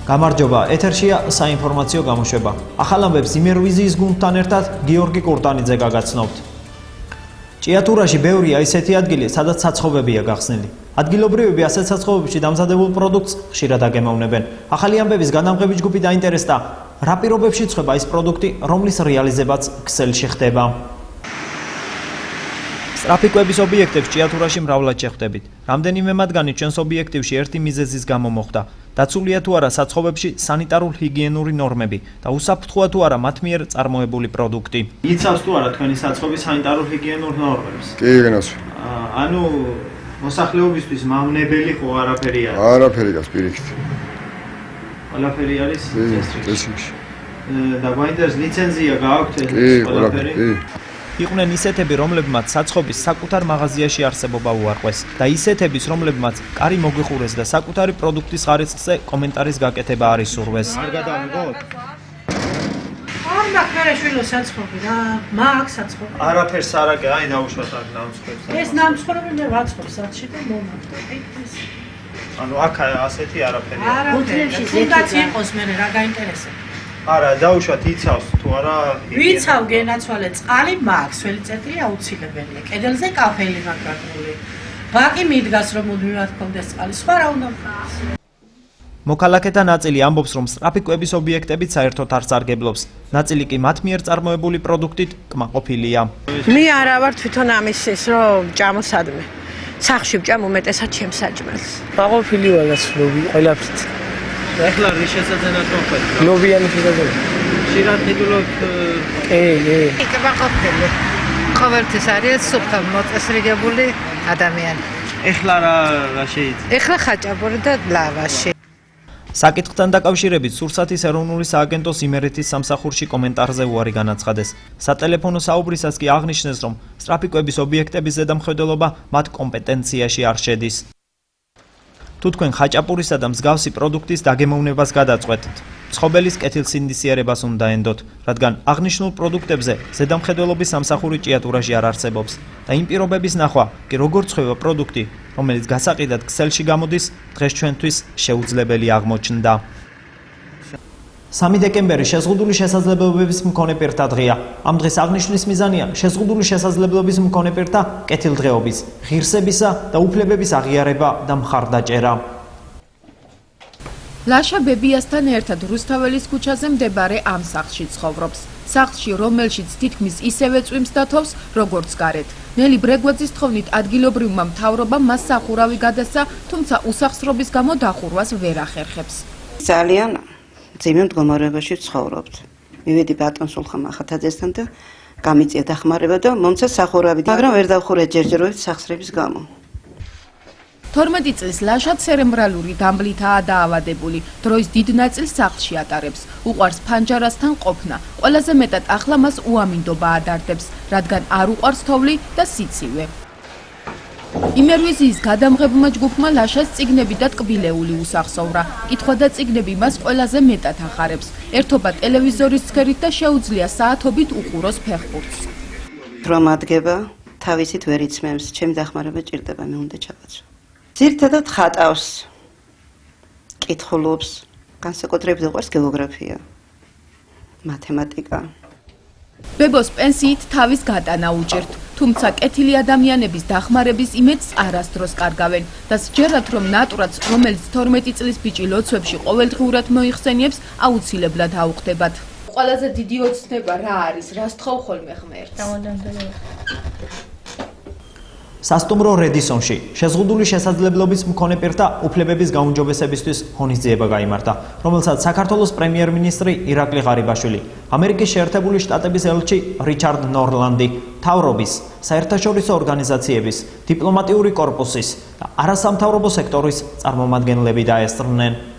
გამარჯობა, ეთერშია საინფორმაციო გამოშვება. ახალ ამბებს იმერვიზიის გუნდთან ერთად გიორგი კურტანიძე გაგაცნობთ. ჭიათურაში ბევრია ისეთი ადგილი, სადაც საცხოვებია გახსნილი. ადგილობრივები ასეთ საცხოვებში დამზადებულ პროდუქტს ხშირად აგემოვნებენ. ახალი ამბების განამღები ჯგუფი დაინტერესდა, რა პირობებში ცხება ის პროდუქტი, რომლის რეალიზებაც ქსელში ხდება. სტრაფიკვების ობიექტებს ჭიათურაში მრავლად შეხვდებით. რამდენიმე მათგანი ჩვენს ობიექტივში ერთი მიზეზის გამო მოხვდა. დაცულია თუ არა საცხოვებში სანიტარულ-ჰიგიენური ნორმები და უსაფრთხოა თუ არა მათ მიერ წარმოებული პროდუქტი. იცავს თუ არა თქვენი საცხობი სანიტარულ-ჰიგიენურ ნორმებს? კი, გენაცვლე. ანუ მოსახლეობისთვის მავნებელი ხო არაფერი არის? არაფერი გას პირიქით. ყველაფერი არის წესრიგში. და გვაინტერესებს ლიცენზია გააქვთ ყველაფერი? კი. იყვნენ ისეთები, რომლებმაც საცხობის საკუთარ მაღაზიაში არსებობა უარყვეს და ისეთების, რომლებმაც კარი მოგვიხურეს და საკუთარი პროდუქტის ხარისხზე კომენტარის გაკეთება არ ისურვეს. არ გადავიღოთ? არ მაქვს შვილო საცხობი რა, მაქვს საცხობი. არაფერს არ აკე, აი დაუშვათ აქ ნამსხვრებს. ეს ნამსხვრები მე ვაცხობ საცხში და მომავდა. ანუ აქ ასეთი არაფერი. არაფერი. თუნდაც იყოს მე რა გაინტერესებს. არა, დაუშვათ იცავს თუ არა? ვიცავ გენაცვალე, წყალი მაქვს, ველი წერტილი აუცილებელია. კედელზე კაფელი მაქვს გაგმული. ბაკი მიდგას რომ მუდმივად გქონდეს წყალი, სხვა რა უნდა ვქნას. მოქალაქეთა ნაწილი ამბობს, რომ სტრაფიკვების ობიექტებიც საერთოდ არ სარგებლობს. ნაწილი კი მათ მიერ წარმოებული პროდუქტით კმაყოფილია. მე არა ვარ თვითონ ამისის, რომ ჭამოსადმე. სახში ვჭამ უმეტესად ჩემს საჭმელს. კმაყოფილი ვარ და ცნობი ყველაფრით. ეხლა რის შესაძენად მოხდა? გლობიანი შესაძლებელი. ხშირად ნიდულობ კი. კმაყოფილი. ყოველთვის არის სუფთა მოწესრიგებული ადამიანი. ეხლა რა შეიძლება? ეხლა ხაჭაპური და ლავაში. საკითხთან დაკავშირებით სურსათის ეროვნული სააგენტოს იმერეთის სამსახურში კომენტარზე უარი განაცხადეს. სატელეფონო საუბრისას კი აღნიშნეს, რომ სტრაფიკვების ობიექტების ზედამხედველობა მათ კომპეტენციაში არ შედის. თუ თქვენ ხაჭაპურისა და მსგავსი პროდუქტის დაგემოვნებას გადაწყვეტთ, მცხობელის კეთილსინდისიერებას უნდა ენდოთ, რადგან აღნიშნულ პროდუქტებზე ზედამხედველობის სამსახური ჭიათურაში არ არსებობს და იმ პირობების ნახვა, კი როგორ ცხება პროდუქტი, რომელიც გასაყიდად ქსელში გამოდის, დღეს ჩვენთვის შეუძლებელი აღმოჩნდა. 3 დეკემბერი შეზღუდული შესაძლებლობების მქონე პირთა დღეა. ამ დღეს აღნიშვნის მიზანია შეზღუდული შესაძლებლობის მქონე პირთა კეთილდღეობის, ღირსებისა და უფლებების აღიარება და მხარდაჭერა. ლაშა ბებიასთან ერთად რუსთაველის ქუჩაზე მდებარე ამ სახლში ცხოვრობს. სახლში, რომელშიც თითქმის ისევე წვიმს და თოვს, როგორც გარეთ. ნელი ბრეგვაძის თხოვნით ადგილობრივმა მთავრობამ მას სახურავი გადასცა, თუმცა უსახსრობის გამო დახურვას ვერ ახერხებს. ძალიან ძიმე მდგომარეობაში ცხოვრობთ. მივედი ბატონ სულხან ახათაძესთან და გამიწია დახმარება და მომცა სახურავი, მაგრამ ვერ დავხურე ჯერჯერობით სახსრების გამო. 12 წლის ლაშა ცერემბრალური დამბლითაა დაავადებული. დროის დიდ ნაწილს სახლში ატარებს. უყვარს ფანჯარასთან ყოფნა. ყველაზე მეტად ახლა მას უამინდობა ადარდებს, რადგან არ უყვარს თოვლი და სიცივე. იმერვიზიის გადამღებმა ჯგუფმა ლაშას წიგნები და ტკბილეული უსახსოვრა. კითხვა და წიგნები მას ყველაზე მეტად ახარებს. ერთობა ტელევიზორის ცქერით და შეუძლია საათობით უყუროს ფეხბურთს. რომ ადგება, თავისით ვერ იცმევს, ჩემი დახმარება ჭირდება, მე უნდა ჩავაცვო. ძირითადად ხატავს, კითხულობს, განსაკუთრებით უყვარს გეოგრაფია, მათემატიკა. ბებოს პენსიით თავის გატანა უჭერთ, თუმცა კეთილი ადამიანების დახმარების იმედს არასდროს კარგავენ და სჯერათ, რომ ნატურაც, რომელიც 12 წლის ბიჭი ლოცვებში ყოველდღიურად მოიხსენიებს, აუცილებლად აუხდებათ. ყველაზე დიდი ოცნება რა არის? რას თხოვ ხოლმე ღმერთს? სასტუმრო რედისონში შეზღუდული შესაძლებლობის მქონე პირთა უფლებების გაუმჯობესებისთვის ღონისძიება გაიმართა, რომელსაც საქართველოს პრემიერ-მინისტრი ირაკლი ღარიბაშვილი, ამერიკის შეერთებული შტატების ელჩი რიჩარდ ნორლანდი, მთავრობის, საერთაშორისო ორგანიზაციების, დიპლომატიური კორპუსის და არასამთავრობო სექტორის წარმომადგენლები დაესწრნენ.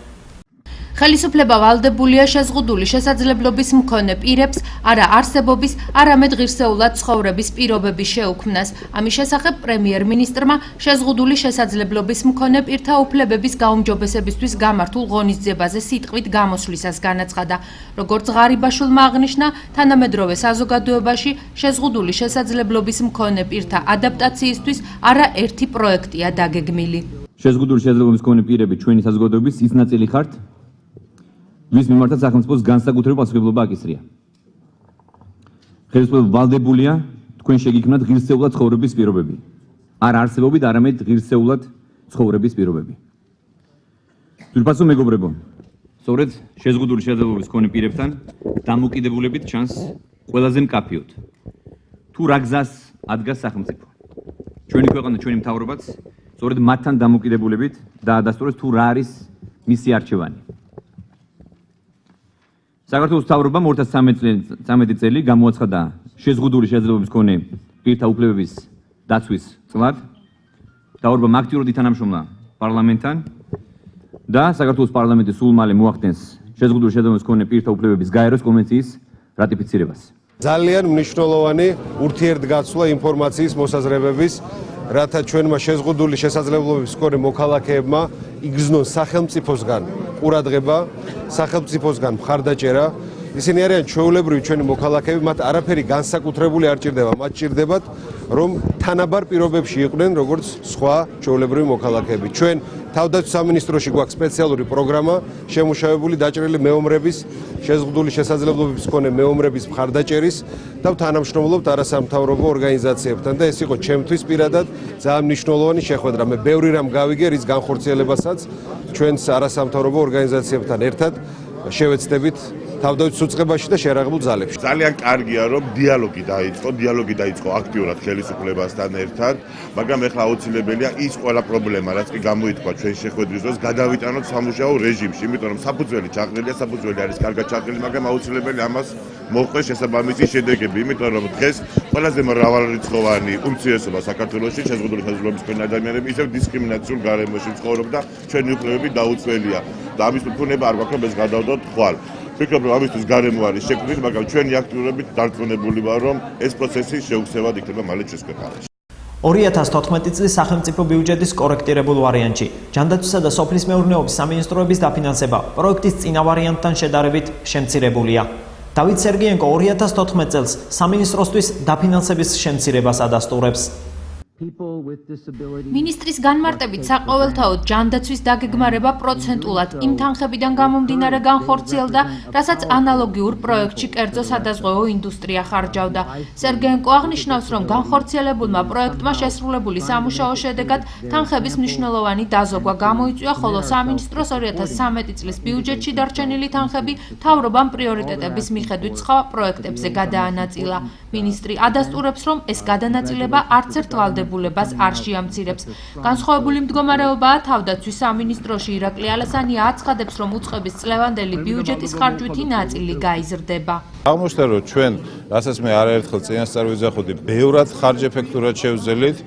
ხელისუფლება ვალდებულია შეზღუდული შესაძლებლობის მქონე პირებს არა არსებობის, არამედ ღირსეულად ცხოვრების პირობების შეუქმნას. ამის შესახებ პრემიერ-მინისტრმა შეზღუდული შესაძლებლობის მქონე პირთა უფლებების გაუმჯობესებისთვის გამართულ ღონისძიებაზე სიტყვით გამოსვლისას განაცხადა. როგორც ღარიბაშვილმა აღნიშნა, თანამედროვე საზოგადოებაში შეზღუდული შესაძლებლობის მქონე პირთა ადაპტაციისთვის არაერთი პროექტია დაგეგმილი. შეზღუდული შესაძლებლობის მქონე პირები ჩვენი საზოგადოების ის ნაწილი ხართ, ვის მიმართაც სახელმწიფოს განსაკუთრებული პასუხისმგებლობა აკისრია. ხელისუფლება ვალდებულია თქვენ შეგიქმნათ ღირსეულად ცხოვრების პირობები. არ არსებობით, არამედ ღირსეულად ცხოვრების პირობები. ძვირფასო მეგობრებო, სწორედ შეზღუდული შესაძლებლობის მქონე პირებთან დამოკიდებულებით ჩანს ყველაზე მკაფიოდ. თუ რა გზას ადგას სახელმწიფო. ჩვენი ქვეყანა, ჩვენი მთავრობაც სწორედ მათთან დამოკიდებულებით დაადასტურებს თუ რა არის მისი არჩევანი. საქართველოს მთავრობამ 2013 წელი გამოაცხადა შეზღუდული შესაძლებლობის მქონე პირთა უფლებების დაცვის წლად. მთავრობამ აქტიურად ითანამშრომლა პარლამენტთან და საქართველოს პარლამენტი სულ მალე მოახდენს შეზღუდული შესაძლებლობის მქონე პირთა უფლებების გაეროს კონვენციის რატიფიცირებას. ძალიან მნიშვნელოვანი ურთიერთგაცვლა ინფორმაციის მოსაზრებების, რათა ჩვენმა შეზღუდული შესაძლებლობის მქონე მოქალაქეებმა იგრძნონ სახელმწიფოსგან ყურადღება, სახელმწიფოსგან მხარდაჭერა. ისინი არიან ჩვეულებრივი ჩვენი მოქალაქეები, მათ არაფერი განსაკუთრებული არ ჭირდება, მათ ჭირდებათ რომ თანაბარ პირობებში იყვნენ როგორც სხვა ჩვეულებრივი მოქალაქეები. ჩვენ თავდაცვის სამინისტროში გვაქვს სპეციალური პროგრამა შემუშავებული დაჭრილი მეომრების შეზღუდული შესაძლებლობის მქონე მეომრების მხარდაჭერის და თანამშრომლობთ არასამთავრობო ორგანიზაციებთან და ეს იყო ჩემთვის პირადად ძალიან მნიშვნელოვანი შეხვედრა. მე ბევრი რამ გავიგე, რის განხორციელებასაც ჩვენს არასამთავრობო ორგანიზაციებთან ერთად შევეცდებით თავდაცვის უწყებაში და შერაღებულ ძალებში. ძალიან კარგია რომ დიალოგი დაიწყო აქტიურად ხელისუფლებასთან ერთად, მაგრამ ეხლა აუცილებელია ის ყველა პრობლემა, რაც კი გამოითქვა ჩვენ შეხვედრის დროს, გადავიტანოთ სამუშაო რეჟიმში, იმიტომ რომ საფუძველი ჩაყრილია, საფუძველი არის კარგად ჩაყრილი, მაგრამ აუცილებელია ამას მოხდეს შესაბამისი შედეგები, იმიტომ რომ დღეს ყველაზე მრავალრიცხოვანი უმცირესობა საქართველოში შეზღუდული შესაძლებლობის მქონე ადამიანები ისევ დისკრიმინაციულ გარემოში ცხოვრობ და ჩვენი უფლებები დაუცველია და ამის უფუნება არ გვაქვს ეს გადავდოთ ხვალ. ვფიქრობ რომ ამისთვის გარემო არის შექმნილი, მაგრამ ჩვენი აქტიურობით დარწმუნებული ვარ რომ ეს პროცესი შეუცვლელად იქნება მალე ჩვენს ქვეყანაში. 2014 წლის სახელმწიფო ბიუჯეტის კორექტირებულ ვარიანტში ჯანდაცვისა და სოფლის მეურნეობის სამინისტროების დაფინანსება პროექტის წინა ვარიანტთან შედარებით შემცირებულია. დავით სერგიენკო 2014 წელს სამინისტროსთვის დაფინანსების შემცირებას ადასტურებს. მინისტრის განმარტებით საყოველთაოდ ჯანდაცვის დაგეგმარება პროცენტულად იმ თანხებიდან გამომდინარე განხორციელდა, რასაც ანალოგიურ პროექტში კერძო სადაზღვევო ინდუსტრია ხარჯავდა. სერგეენკო აღნიშნავს, რომ განხორციელებულმა პროექტმა შესრულებული სამუშაო შედეგად თანხების მნიშვნელოვანი დაზოგვა გამოიწვია, ხოლო სამინისტროს 2013 წლის ბიუჯეტში დარჩენილი თანხები მთავრობამ პრიორიტეტების მიხედვით სხვა პროექტებზე გადაანაწილა. მინისტრი ადასტურებს, რომ ეს გადანაწილება არც ერთ ვალდებულებას არ შეამცირებს. განსხვავებული მდგომარეობაა თავდაცვის სამინისტროში. ირაკლი ალასანია აცხადებს, რომ უწყების წლევანდელი ბიუჯეტის ხარჯვითი ნაწილი გაიზრდება. აღმოჩნდა, რომ ჩვენ, რასაც მე არაერთხელ წინასწარ ვიძახოდი, ბევრად ხარჯეფექტურად შევძელით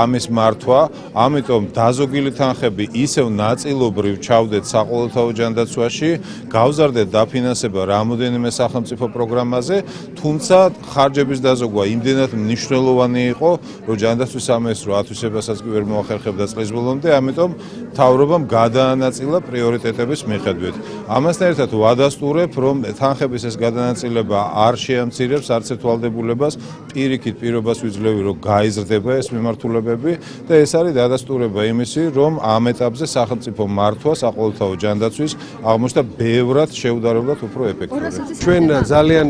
ამის მართვა, ამიტომ დაზოგილი თანხები ისევ ნაწილობრივ ჩავდეთ საყოველთაო ჯანდაცვაში, გავზარდეთ დაფინანსება რამოდენიმე სახელმწიფო პროგრამაზე, თუმცა ხარჯების დაზოგვა იმდენად მნიშვნელოვანი იყო, რომ ჯანდაცვის სამინისტრო ათვისებასაც კი ვერ მოახერხებდა წლის ბოლომდე, ამიტომ მთავრობამ გადაანაწილა პრიორიტეტების მიხედვით. ამასთან ერთად ვადასტურებ, რომ თანხების ეს გადანაწილება არ შეამცირებს არც ერთ ვალდებულებას, პირიქით პირობას ვიძლევი, რომ გაიზრდება ეს მიმართულებები და ეს არის დადასტურება იმისი, რომ ამ ეტაპზე სახელმწიფო მართვა საყოველთაო ჯანდაცვის აღმოჩნდა ბევრად შეუდარებლად უფრო ეფექტური. ჩვენ ძალიან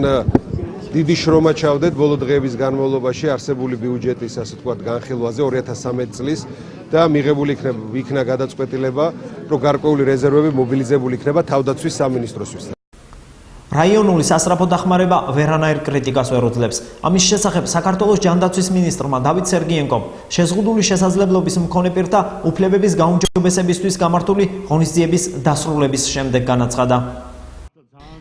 დიდი შრომა ჩავდეთ ბოლო დღეების განმავლობაში არსებული ბიუჯეტის, ასე ვთქვათ, განხილვაზე 2013 წლის და მიღებული იქნა გადაწყვეტილება, რომ გარკვეული რეზერვები მობილიზებული იქნება თავდაცვის სამინისტროსთვის. რაიონული სასწრაფო დახმარება ვერანაირ კრიტიკას ვერ უძლებს. ამის შესახებ საქართველოს ჯანდაცვის მინისტრმა დავით სერგიენკომ შეზღუდული შესაძლებლობის მქონე პირთა უფლებების გაუმჯობესებისთვის გამართული ღონისძიების დასრულების შემდეგ განაცხადა.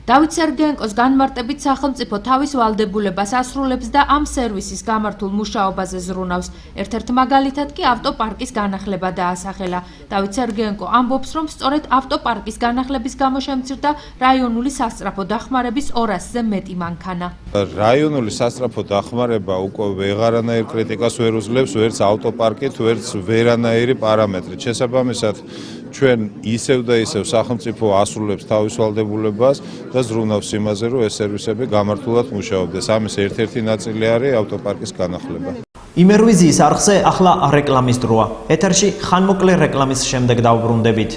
დავით სერგეენკოს განმარტებით სახელმწიფო თავის ვალდებულებას ასრულებს და ამ სერვისის გამართულ მუშაობაზე ზრუნავს. ერთ-ერთ მაგალითად კი ავტოპარკის განახლება დაასახელა. დავით სერგეენკო ამბობს, რომ სწორედ ავტოპარკის განახლების გამო შემცირდა რაიონული სასწრაფო დახმარების 200-ზე მეტი მანქანა. რაიონული სასწრაფო დახმარება უკვე ვეღარანაირ კრიტიკას ვერ უძლებს, ვერც ავტოპარკით, ვერც ვერანაირი პარამეტრით. შესაბამისად, ჩვენ ისევ და ისევ სახელმწიფო ასრულებს თავის ვალდებულებას და ზრუნავს იმაზე, რომ ეს სერვისები გამართულად მუშაობდეს. ამის ერთ-ერთი ნაწილი არის ავტოპარკის განახლება. იმერვიზიის არხზე ახლა რეკლამის დროა. ეთერში ხანმოკლე რეკლამის შემდეგ დავბრუნდებით.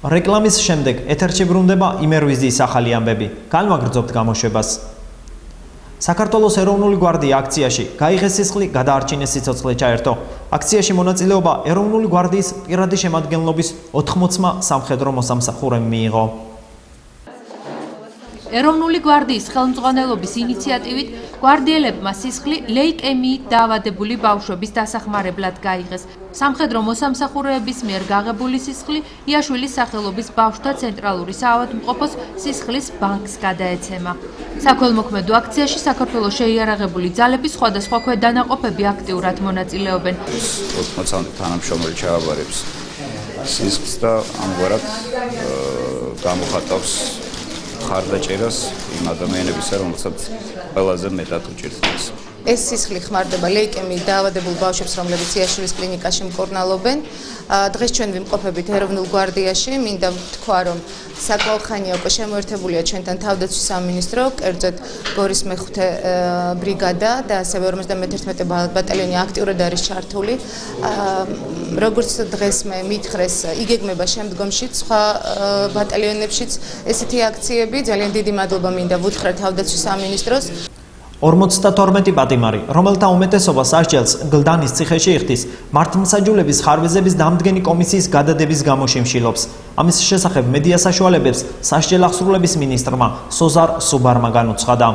რეკლამის შემდეგ ეთერში ბრუნდება იმერვიზიის ახალი ამბები. განვაგრძობთ გამოშვებას. საქართველოს ეროვნული გვარდია აქციაში გაიღეს სისხლი, გადაარჩინეს სიცოცხლე ჩაერთო. აქციაში მონაწილეობა ეროვნული გვარდიის პირადი შემადგენლობის 80-მა სამხედრო მოსამსახურემ მიიღო. ეროვნული გვარდიის ხელმძღვანელობის ინიციატივით გვარდიელებმა სისხლი ლეიკემიით დაავადებული ბავშვების დასახმარებლად გაიღეს. სამხედრო მოსამსახურეების მიერ გაღებული სისხლი იაშვილის სახელობის ბავშვთა ცენტრალური საავადმყოფოს სისხლის ბანკს გადაეცემა. საქველმოქმედო აქციაში საქართველოს შეიარაღებული ძალების სხვადასხვა ქვედანაყოფები აქტიურად მონაწილეობენ. 80 თანამშრომელი ჩააბარებს სისხლს და ამგვარად გამოხატავს ხარდაჭერას იმ ადამიანებისა, რომელსაც ყველაზე მეტად უჭირს. ეს სისხლი ხმარდება ლეიკემიით დაავადებულ ბავშვებს, რომლებიც იაშვილის კლინიკაში მკურნალობენ. დღეს ჩვენ ვიმყოფებით ეროვნულ გვარდიაში. მინდა ვთქვა, რომ საკმაოდ ხანია უკვე შემოერთებულია ჩვენთან თავდაცვის სამინისტრო, კერძოდ გორის მე-5 ბრიგადა და ასევე 51 ბატალიონი აქტიურად არის ჩართული. როგორც დღეს მე მითხრეს, იგეგმება შემდგომშიც სხვა ბატალიონებშიც ესეთი აქციები. ძალიან დიდი მადლობა მინდა ვუთხრა თავდაცვის სამინისტროს. 52 პატიმარი, რომელთა უმეტესობას ასჯელს გლდანის ციხეში იხდის, მართლმსაჯულების ხარვეზების დამდგენი კომისიის გადადების გამო შიმშილობს. ამის შესახებ მედია საშუალებებს სასჯელ აღსრულების მინისტრმა სოზარ სუბარმა განუცხადა.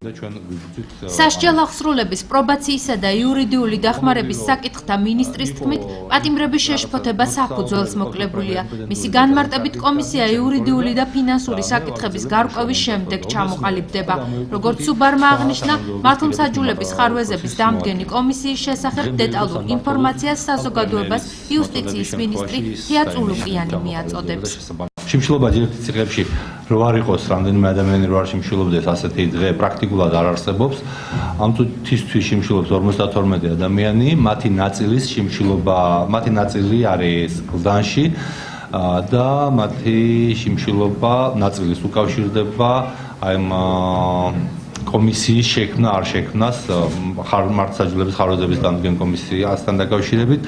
სასჯელ აღსრულების პრობაციისა და იურიდიული დახმარების საკითხთა მინისტრის თქმით, პატიმრების შეშფოთება საფუძველს მოკლებულია. მისი განმარტებით კომისია იურიდიული და ფინანსური საკითხების გარკვევის შემდეგ ჩამოყალიბდება. როგორც სუბარმა აღნიშნა, მართლმსაჯულების ხარვეზების დამდგენი კომისიის შესახებ დეტალურ ინფორმაციას საზოგადოებას იუსტიციის მინისტრი თია წულუკიანი მიაწოდებს. შიმშილობა ძირითადად ციხეებში რო არ იყოს რამდენიმე ადამიანი რო არ შიმშილობდეს, ასეთი დღე პრაქტიკულად არ არსებობს. ამ თვისთვის შიმშილობს 52 ადამიანი, მათი ნაწილი არის გლდანში და მათი შიმშილობა ნაწილის უკავშირდება აი ამ კომისიის შექმნა არ შექმნას მართლმსაჯულების ხარვეზების დამდგენი კომისიასთან დაკავშირებით.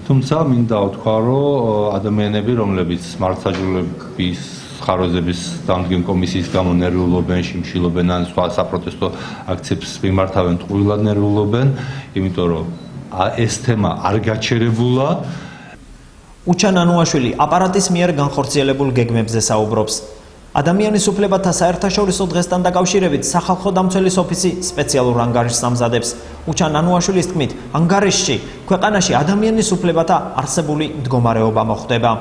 თუმცა მინდა ვთქვა, რომ ადამიანები, რომლებიც მართლმსაჯულების ხარვეზების დამდგენი კომისიის გამო ნერვიულობენ, შიმშილობენ ან სხვა საპროტესტო აქციებს მიმართავენ, ტყუილად ნერვიულობენ, იმიტომ რომ ეს თემა არ გაჩერებულა. უჩან ანუაშვილი აპარატის მიერ განხორციელებულ გეგმებზე საუბრობს. ადამიანის უფლებათა საერთაშორისო დღესთან დაკავშირებით სახალხო დამცველის ოფისი სპეციალურ ანგარიშს ამზადებს. უჩან ანუაშვილის თქმით, ანგარიშში ქვეყანაში ადამიანის უფლებათა არსებული მდგომარეობა მოხვდება.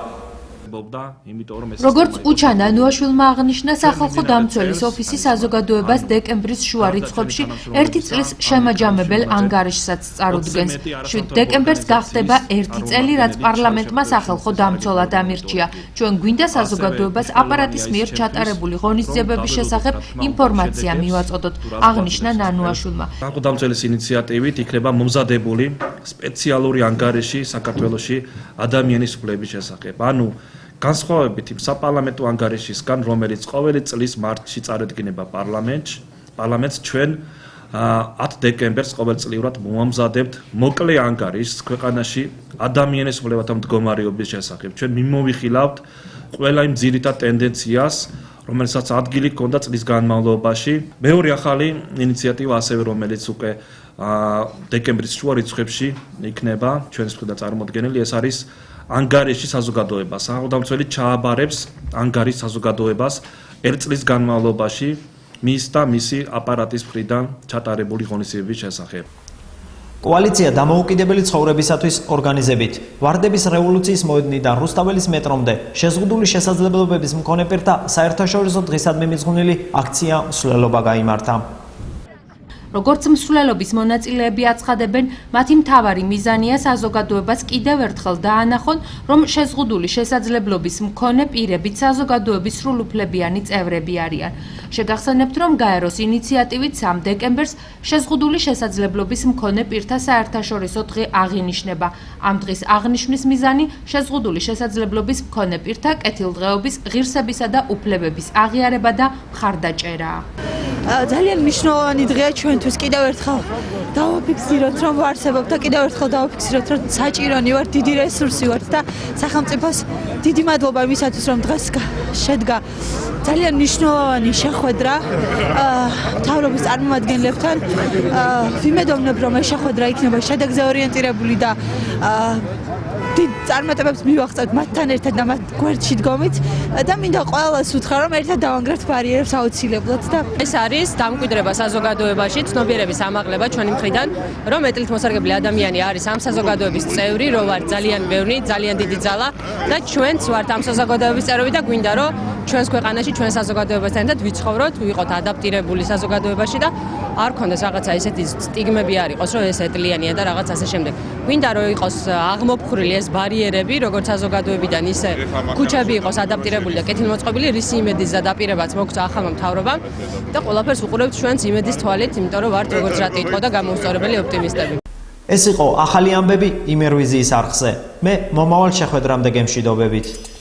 როგორც უჩან ანუაშვილმა აღნიშნა, სახალხო დამცველის ოფისი საზოგადოებას დეკემბრის შუა რიცხვებში 1 წლის შემაჯამებელ ანგარიშსაც წარუდგენს. 7 დეკემბერს გახდება 1 წელი, რაც პარლამენტმა სახალხო დამცველად ამირჩია. ჩვენ გვინდა საზოგადოებას აპარატის მიერ ჩატარებული ღონისძიებების შესახებ ინფორმაცია მივაწოდოთ, აღნიშნა ანუაშვილმა. სახალხო დამცველის ინიციატივით იქნება მომზადებული სპეციალური ანგარიში საქართველოში ადამიანის უფლების შესახებ. ანუ განსხვავებით იმ საპარლამენტო ანგარიშისგან, რომელიც ყოველი წლის მარტში წარედგინება პარლამენტს, ჩვენ 10 დეკემბერს ყოველწლიურად მომამზადებთ მოკლე ანგარიშს ქვეყანაში ადამიანის უფლებათა მდგომარეობის შესახებ. ჩვენ მიმოვიხილავთ ყველა იმ ძირითად ტენდენციას, რომელსაც ადგილი ჰქონდა წლის განმავლობაში. მეორე ახალი ინიციატივა ასევე, რომელიც უკვე დეკემბრის შუა რიცხვებში იქნება ჩვენს მხრიდან წარმოდგენილი, ეს არის ანგარიში საზოგადოებას. სახალხო დამცველი ჩააბარებს ანგარიშს საზოგადოებას 1 წლის განმავლობაში მის და მისი აპარატის მხრიდან ჩატარებული ღონისძიებების შესახებ. კოალიცია დამოუკიდებელი ცხოვრებისათვის ორგანიზებით ვარდების რევოლუციის მოედნიდან რუსთაველის მეტრომდე შეზღუდული შესაძლებლობების მქონე პირთა საერთაშორისო დღისადმი მიძღვნილი აქცია მსვლელობა გაიმართა. როგორც მსვლელობის მონაწილეები აცხადებენ, მათი მთავარი მიზანია საზოგადოებას კიდევ ერთხელ დაანახონ, რომ შეზღუდული შესაძლებლობის მქონე პირებით საზოგადოების სრულუფლებიანი წევრები არიან. შეგახსენებთ, რომ გაეროს ინიციატივით 3 დეკემბერს შეზღუდული შესაძლებლობის მქონე პირთა საერთაშორისო დღე აღინიშნება. ამ დღის აღნიშვნის მიზანი შეზღუდული შესაძლებლობის მქონე პირთა კეთილდღეობის, ღირსებისა და უფლებების აღიარება და მხარდაჭერაა. ძალიან მნიშვნელოვანი დღეა ჩვენთვის. კიდევ ერთხელ დავაფიქსიროთ, რომ ვარსებობ და კიდევ ერთხელ დავაფიქსიროთ, რომ საჭირონი ვართ, დიდი რესურსი ვართ და სახელმწიფოს დიდი მადლობა იმისათვის, რომ დღეს შედგა ძალიან მნიშვნელოვანი შეხვედრა მთავრობის წარმომადგენლებთან. ვიმედოვნებ, რომ ეს შეხვედრა იქნება შედეგზე ორიენტირებული და დიდ წარმატებებს მივაღწევთ მათთან ერთად და მათ გვერდში დგომით და მინდა ყველას უთხრა, რომ ერთად დავანგრევთ ბარიერებს აუცილებლად და ეს არის დამკვიდრება საზოგადოებაში, ცნობიერების ამაღლება ჩვენი მხრიდან, რომ მეტლით მოსარგებლე ადამიანი არის ამ საზოგადოების წევრი, რომ ვარ ძალიან ბევრი, ძალიან დიდი ძალა და ჩვენც ვართ ამ საზოგადოების წევრები და გვინდა რომ ჩვენს ქვეყანაში, ჩვენ საზოგადოებასთან ერთად ვიცხოვროთ, ვიყოთ ადაპტირებული საზოგადოებაში და არ ქონდეს რაღაცა ესეთი სტიგმები არ იყოს, რომ ეს ეტლიანია და რაღაც ასე შემდეგ. გვინდა რომ იყოს აღმოფხრილი ეს ბარიერები, როგორც საზოგადოებიდან, ისე ქუჩები იყოს ადაპტირებული და კეთილმოწყობილი, რის იმედის და დაპირებაც მოგვცა ახალმა მთავრობამ და ყველაფერს უყურებთ ჩვენს იმედის თვალით, იმიტომ რომ ვართ როგორც რატი იყო და გამოუსწორებელი ოპტიმისტები. ეს იყო ახალი ამბები იმერვიზიის არხზე. მე მომავალ შეხვედრამდე გემშვიდობებით.